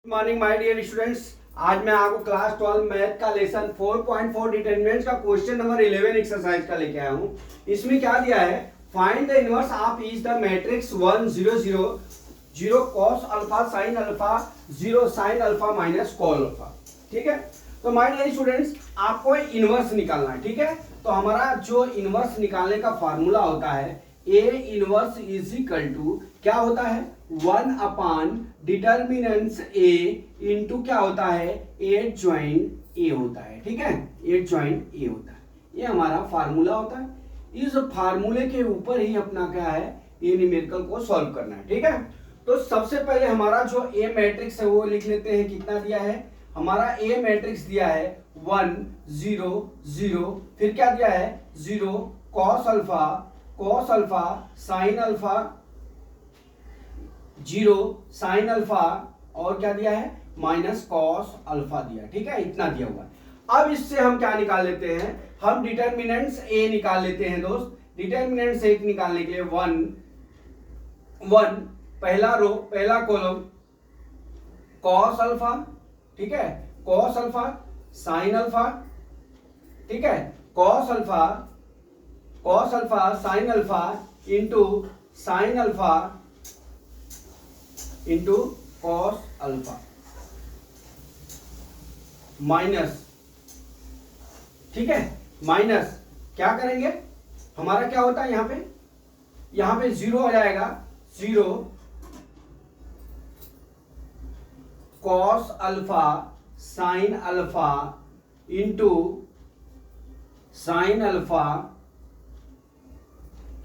Good morning my dear students. आज मैं आपको क्लास 12 मैथ का लेसन 4.4 डिटरमिनेंट्स का क्वेश्चन नंबर 11 एक्सरसाइज का लेके आया हूं। इसमें क्या दिया है, find the inverse of each the matrix 1 0 0 0 cos alpha sin alpha 0 sin alpha minus cos alpha. ठीक है, तो माय डियर स्टूडेंट्स आपको इनवर्स निकालना है। ठीक है, तो हमारा जो इनवर्स निकालने का फार्मूला होता है A inverse is equal to क्या होता है 1 अपान डिटर्मिनेंट्स ए इंटू क्या होता है 8 ज्वाइन ए होता है। ठीक है, 8 ज्वाइन ए होता है, ये हमारा फार्मूला होता है। इस फार्मूले के ऊपर ही अपना क्या है ये न्यूमेरिकल को सॉल्व करना है। ठीक है, तो सबसे पहले हमारा जो ए मैट्रिक्स है वो लिख लेते हैं। कितना दिया है हमारा ए मैट्रिक्स दिया है 1 0 0, फिर क्या दिया है 0 cos alpha sin alpha 0 sin alpha और क्या दिया है माइनस cos अल्फा दिया। ठीक है, इतना दिया हुआ है। अब इससे हम क्या निकाल लेते हैं, हम डिटर्मिनेंट्स ए निकाल लेते हैं दोस्त। डिटर्मिनेंट्स ए निकालने के लिए 1 पहला रो पहला कॉलम cos अल्फा, ठीक है, cos अल्फा sin अल्फा, ठीक है, cos alpha sin alpha into sin alpha into cos alpha minus, ठीक है, माइनस क्या करेंगे हमारा क्या होता है यहां पे 0 हो जाएगा 0 cos alpha sin alpha into sin alpha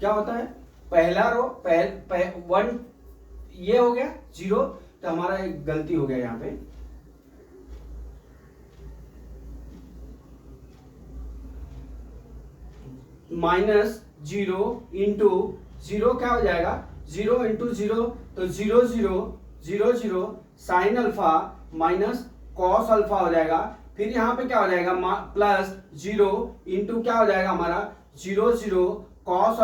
क्या होता है पहला रो 1 ये हो गया 0, तो हमारा एक गलती हो गया यहां पे माइनस 0 इंटू 0 क्या हो जाएगा 0 इंटू 0 तो 0 0 0 0 sine alpha minus cos alpha हो जाएगा। फिर यहां पे क्या हो जाएगा प्लस 0 इंटू क्या हो जाएगा हमारा 0 0 कॉस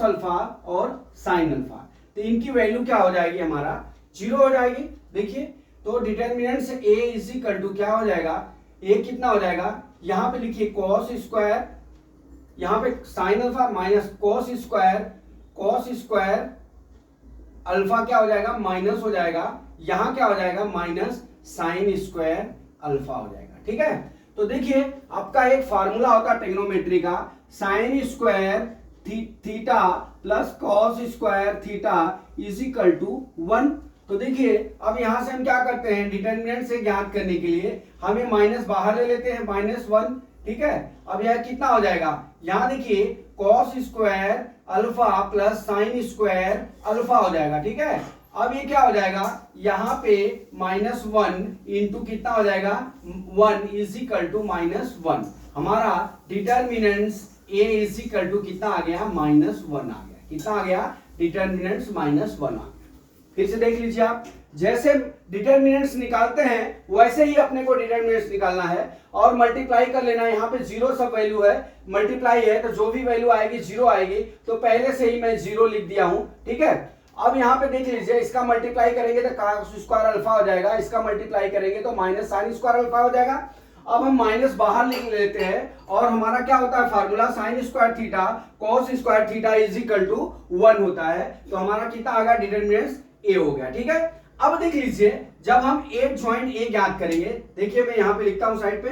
अल्फा और साइन अल्फा, तो इनकी वैल्यू क्या हो जाएगी हमारा 0 हो जाएगी। देखिए तो डिटर्मिनेंट से a इज इक्वल टू क्या हो जाएगा a कितना हो जाएगा यहां पे लिखिए cos स्क्वायर, यहां पे sign alpha minus cos square alpha क्या हो जाएगा माइनस हो जाएगा, यहां क्या हो जाएगा माइनस साइन स्क्वायर अल्फा हो जाएगा। ठीक है, तो देखिए आपका एक फार्मूला होता है ट्रिग्नोमेट्री का sine square theta plus cos square theta is equal to 1। तो देखिए अब यहां से हम क्या करते हैं डिटर्मिनेंट से ज्ञात करने के लिए हमें माइनस बाहर ले लेते हैं -1। ठीक है, अब यह कितना हो जाएगा यहां देखिए cos square alpha plus sine square alpha हो जाएगा। ठीक है, अब ये क्या हो जाएगा यहां पे -1 इंटू कितना हो जाएगा 1 इज इक्वल टू -1। हमारा determinants a is equal to कितना आ गया -1 आ गया। कितना आ गया डिटर्मिनेंट्स -1 आ गया। फिर से देख लीजिए आप, जैसे डिटर्मिनेंट्स निकालते हैं वैसे ही अपने को डिटर्मिनेंट्स निकालना है और मल्टीप्लाई कर लेना है। यहाँ पे 0 सब वैल्यू है, मल्टीप्लाई है तो जो भी वैल्यू आएगी 0 आएगी, तो पहले से ही मैं 0 लिख दिया हूं। ठीक है, अब यहाँ पे देख लीजिए इसका मल्टीप्लाई करेंगे तो cos स्क्वायर अल्फा हो जाएगा, इसका मल्टीप्लाई करेंगे तो माइनस साइन स्क्वायर अल्फा हो जाएगा। अब हम माइनस बाहर लिख लेते हैं और हमारा क्या होता है formula sine square theta cos square theta is equal to 1 होता है। तो हमारा कितना आ गया डिटर्मिनेंट्स a हो गया। ठीक है, अब देख लीजिए जब हम 8 ज्वाइन a ज्ञात करेंगे, देखिए मैं यहां पे लिखता हूं साइड पे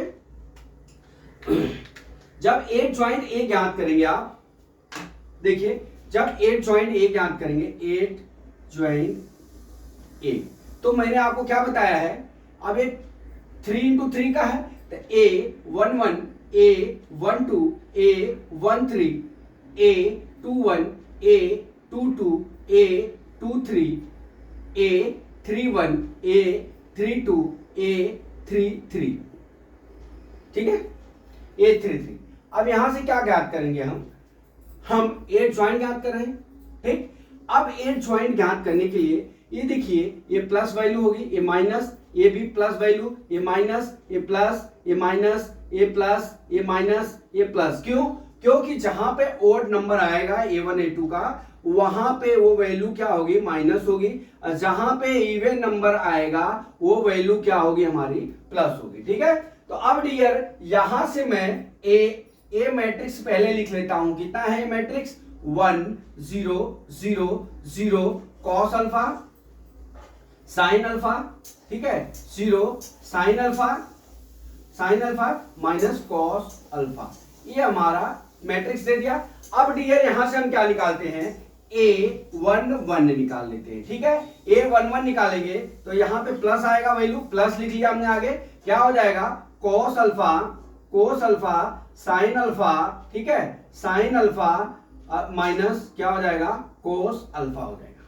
जब 8 ज्वाइन a ज्ञात करेंगे आप देखिए जब 8 ज्वाइन a ज्ञात करेंगे 8 ज्वाइन a, तो मैंने आपको क्या बताया है अब ये 3 इंटू 3 का है तो a 1 1 a 1 2 a 1 3 a 2 1 a 2 2 a 2 3 a 3 1 a 3 2 a 3 3। ठीक है, a 3 3। अब यहां से क्या ज्ञात करेंगे हम 8 ज्वाइन ज्ञात कर रहे हैं। ठीक, अब 8 ज्वाइन ज्ञात करने के लिए ये देखिए ये प्लस वैल्यू होगी, ये माइनस, ये भी प्लस वैल्यू, ये माइनस, ये प्लस, ये माइनस, ये प्लस, ये माइनस, ये प्लस। क्यों? क्योंकि जहां पे ओड नंबर आएगा a1 a2 का वहां पे वो वैल्यू क्या होगी, माइनस होगी। जहां पे इवन नंबर आएगा वो वैल्यू क्या होगी, हमारी प्लस होगी। ठीक है, तो अब डियर यहां से मैं ए मैट्रिक्स पहले लिख लेता हूं। कितना है matrix, 1 0 0 0 cos alpha sign alpha, ठीक है, 0 sine alpha minus cos alpha, ये हमारा मैट्रिक्स दे दिया। अब डियर यहां से हम क्या निकालते हैं, A11 निकाल लेते हैं। ठीक है, A11 निकालेंगे तो यहां पे प्लस आएगा, वैल्यू प्लस लिख लिया हमने। आगे क्या हो जाएगा, कोस अल्फा साइन अल्फा, ठीक है, साइन अल्फा माइनस क्या हो जाएगा, कोस अल्फा हो जाएगा।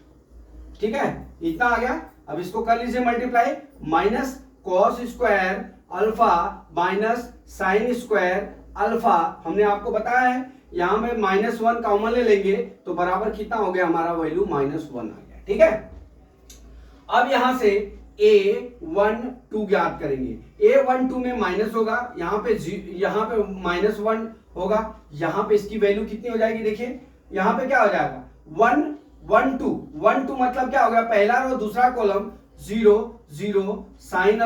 ठीक है, इतना आ गया। अब इसको कर लीजिए multiply, minus cos square alpha minus sine square alpha. हमने आपको बताया है यहां में -1 कॉमन ले लेंगे तो बराबर कितना हो गया, हमारा वैल्यू -1 आ गया। ठीक है, अब यहां से A12 ज्ञात करेंगे। A12 में माइनस होगा, यहाँ पे -1 होगा, यहाँ पे इसकी वैल्यू कितनी हो जाएगी, देखिए यहाँ पे क्या हो जाएगा, 1 1 2 1 2 मतलब क्या हो गया, पहला रो दूसरा column 0 0 sine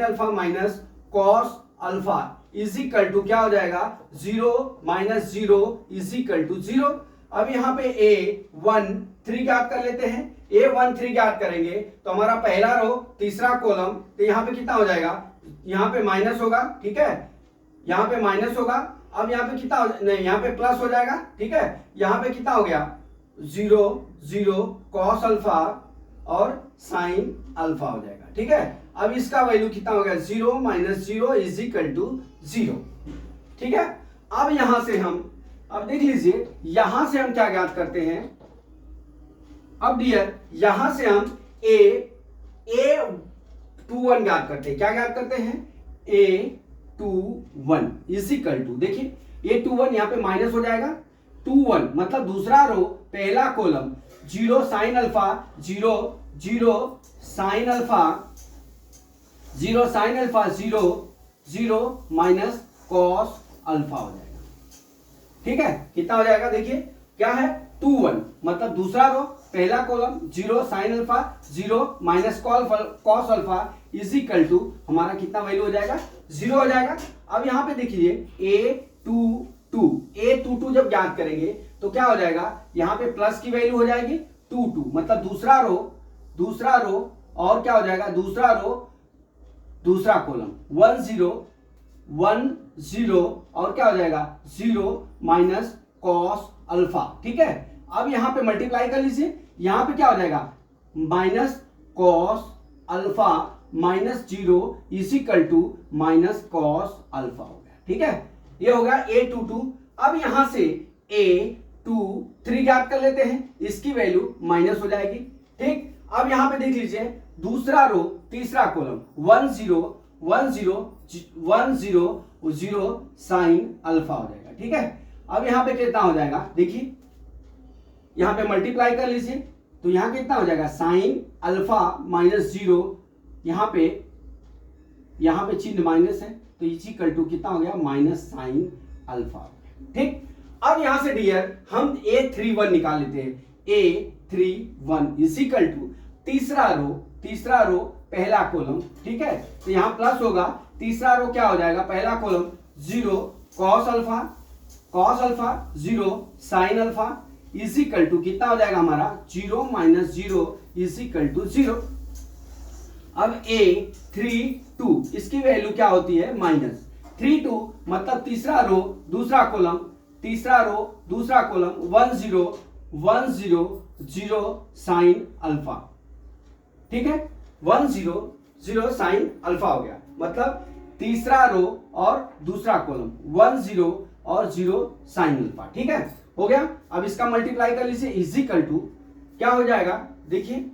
alpha minus cos alpha is equal to क्या हो जाएगा, 0 माइनस 0 इज इक्वल टू 0। अब यहाँ पे A13 ज्ञात कर लेते हैं। A13 ज्ञात करेंगे तो हमारा पहला रो तीसरा कॉलम, तो यहाँ पे कितना हो जाएगा, यहाँ पे माइनस होगा, ठीक है, यहाँ पे माइनस होगा। अब यहाँ पे कितना नहीं, यहाँ पे प्लस हो जाएगा। ठीक है, यहाँ पे कितना हो गया, 0 0 कॉस अल्फा और साइन अल्फा हो जाएगा। ठीक है, अब इसका वैल्यू कितना हो गया, 0 माइनस 0 इज इक्वल टू 0। ठीक है, अब यहां से हम, अब देख लीजिए यहां से हम क्या ज्ञात करते हैं। अब डियर यहां से हम A21 ज्ञात करते हैं। क्या ज्ञात करते हैं, A21 इज इक्वल टू, देखिए A21 यहां पे माइनस हो जाएगा, 21 मतलब दूसरा रो पहला column 0 sine alpha 0 0 sine alpha 0 sine alpha 0 0 minus cos alpha हो जाएगा। ठीक है, कितना हो जाएगा, देखिए क्या है, 21 मतलब दूसरा रो पहला column 0 sine alpha 0 minus cos alpha is equal to हमारा कितना वैल्यू हो जाएगा, 0 हो जाएगा। अब यहां पे देखिए A22 जब ज्ञात करेंगे तो क्या हो जाएगा, यहां पे प्लस की वैल्यू हो जाएगी 22 मतलब दूसरा रो और क्या हो जाएगा, दूसरा रो दूसरा कॉलम 1 0 1 0 और क्या हो जाएगा 0 माइनस कॉस अल्फा। ठीक है, अब यहां पे मल्टीप्लाई कर लीजिए, यहां पे क्या हो जाएगा, minus cos alpha minus 0 is equal to minus cos alpha हो गया। ठीक है, ये हो गया A22। अब यहां से A23 ज्ञात कर लेते हैं, इसकी वैल्यू माइनस हो जाएगी। ठीक, अब यहां पे देख लीजिए दूसरा रो तीसरा कॉलम 1 0 1 0 1 0 0 साइन अल्फा हो जाएगा। ठीक है, अब यहां पे कितना हो जाएगा, देखिए यहां पे मल्टीप्लाई कर लीजिए तो यहां कितना हो जाएगा, साइन अल्फा माइनस 0, यहां पे चिन्ह माइनस है तो इक्वल टू कितना हो गया, माइनस साइन अल्फा। ठीक, अब यहां से डियर हम A31 निकाल लेते हैं। A31 इज इक्वल टू तीसरा रो पहला कॉलम, ठीक है, तो यहां प्लस होगा, तीसरा रो क्या हो जाएगा, पहला column 0 cos alpha 0 sine alpha is equal to कितना हो जाएगा हमारा, 0 माइनस 0 इज इक्वल टू 0। अब A32 इसकी वैल्यू क्या होती है, -32 मतलब तीसरा रो दूसरा कॉलम 1 0 1 0 0 साइन अल्फा। ठीक है, 1 0 0 साइन अल्फा हो गया, मतलब तीसरा रो और दूसरा कॉलम 1 0 और 0 साइन अल्फा। ठीक है, हो गया। अब इसका मल्टीप्लाई कर लीजिए, इज इक्वल टू क्या हो जाएगा, देखिए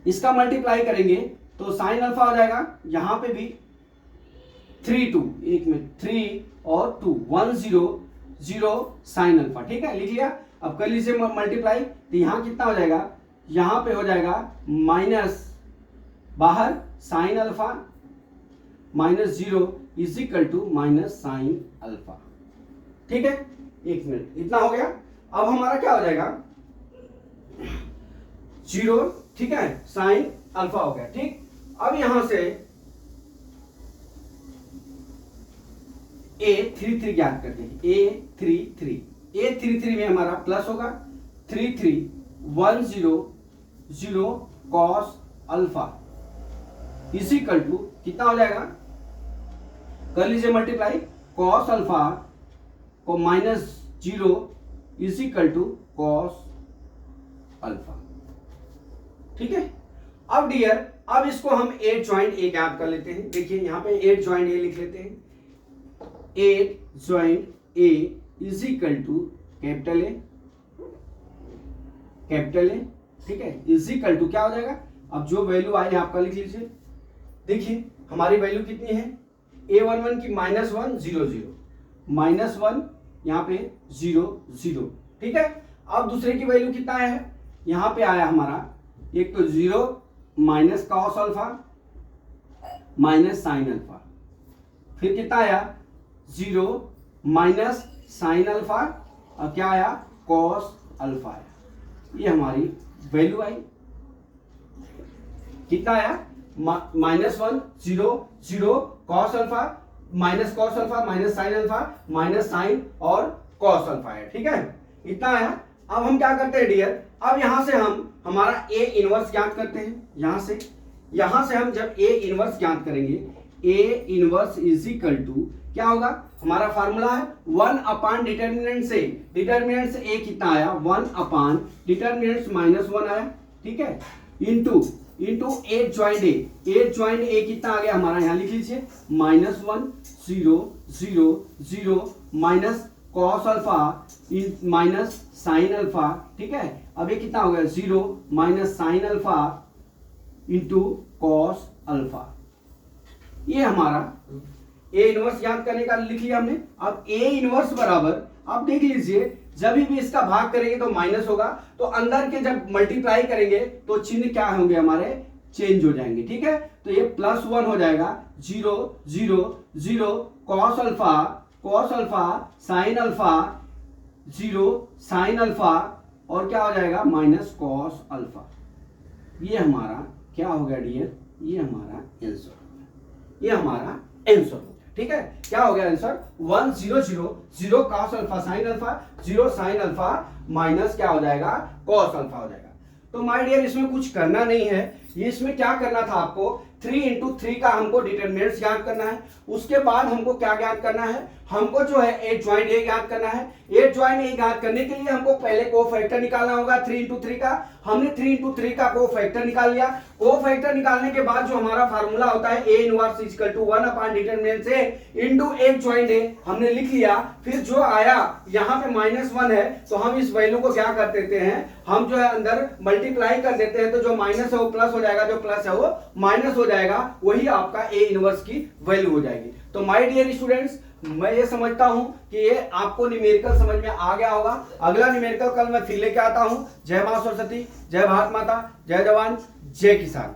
इसका मल्टीप्लाई करेंगे तो साइन अल्फा हो जाएगा, यहां पे भी 3 2 एक में 3 और 2 1 0 0 साइन अल्फा। ठीक है, लिख लिया। अब कर लीजिए मल्टीप्लाई, तो यहां कितना हो जाएगा, यहां पे हो जाएगा माइनस बाहर sine alpha minus 0 is equal to minus sine alpha. ठीक है, एक मिनट, इतना हो गया। अब हमारा क्या हो जाएगा 0, ठीक है, साइन अल्फा हो गया। ठीक, अब यहां से A33 ज्ञात करते हैं। A33 में हमारा प्लस होगा 33,100 cos alpha is equal to कितना हो जाएगा, कर लीजिए मल्टीप्लाई, कॉस अल्फा को -0 is equal to cos alpha. ठीक है, अब डियर अब इसको हम 8 ज्वाइंट ए ज्ञात कर लेते हैं। देखिए यहां पे 8 ज्वाइंट ए लिख लेते हैं। 8 joint A is equal to capital A, ठीक है, इज इक्वल टू क्या हो जाएगा, अब जो वैल्यू आई है आपका लिख लीजिए। देखिए हमारी वैल्यू कितनी है, A11 की -1 0 0 -1 यहाँ पे 0 0। ठीक है, अब दूसरे की वैल्यू कितना है, यहाँ पे आया हमारा एक तो 0 minus cos alpha minus sine alpha, फिर कितना आया 0 माइनस साइन अल्फा और क्या आया कॉस अल्फा आया। ये हमारी वैल्यू आई, कितना आया -1 0 0 cos alpha minus sine alpha minus sine और कॉस अल्फा है। ठीक है, इतना आया। अब हम क्या करते हैं डियर, अब यहां से हम हमारा ए इनवर्स ज्ञात करते हैं। यहां से हम जब ए इनवर्स ज्ञात करेंगे, A inverse is equal to क्या होगा, हमारा फार्मूला है 1 अपान डिटर्मिनेंट से ए कितना आया 1 अपान डिटर्मिनेंट -1 आया। ठीक है, इंटू 8 ज्वाइंट ए कितना आ गया हमारा, यहां लिख लीजिए -1 0 0 0 minus cos alpha minus sine alpha. ठीक है, अब ये कितना हो गया 0 minus sine alpha into cos alpha. ये हमारा ए इनवर्स याद करने का लिख लिया हमने। अब ए इनवर्स बराबर, आप देख लीजिए जब भी इसका भाग करेंगे तो माइनस होगा, तो अंदर के जब मल्टीप्लाई करेंगे तो चिन्ह क्या होंगे हमारे चेंज हो जाएंगे। ठीक है, तो ये +1 हो जाएगा 0 0 0 cos alpha sign alpha 0 sine alpha और क्या हो जाएगा माइनस कॉस अल्फा। ये हमारा क्या हो गया डियर, ये हमारा आंसर हो गया। ठीक है, क्या हो गया answer 1 0 0 0 cos alpha sign alpha 0 sine alpha minus क्या हो जाएगा कॉस अल्फा हो जाएगा। तो माय डियर इसमें कुछ करना नहीं है, ये इसमें क्या करना था आपको 3 into 3 का हमको डिटरमिनेंट्स ज्ञात करना है। उसके बाद हमको क्या ज्ञात करना है, हमको जो है 8 ज्वाइंट ए ज्ञात करना है। 8 ज्वाइंट ए ज्ञात करने के लिए हमको पहले कोफैक्टर निकालना होगा 3 into 3 का। हमने 3 into 3 का कोफैक्टर निकाल लिया। कोफैक्टर निकालने के बाद जो हमारा फार्मूला होता है A inverse equal to 1 upon determinant A into 8 joint A हमने लिख लिया। फिर जो आया यहाँ पे -1 है तो हम इस वैल्यू को क्या कर देते हैं, हम जो है अंदर मल्टीप्लाई कर देते हैं, तो जो माइनस है वो प्लस हो जाएगा, जो प्लस है वो माइनस हो जाएगा, वही आपका ए इनवर्स की वैल्यू हो जाएगी। तो माय डियर स्टूडेंट्स, मैं ये समझता हूं कि ये आपको न्यूमेरिकल समझ में आ गया होगा। अगला न्यूमेरिकल कल मैं फिर लेके आता हूं। जय मां सरस्वती, जय भारत माता, जय जवान, जय किसान।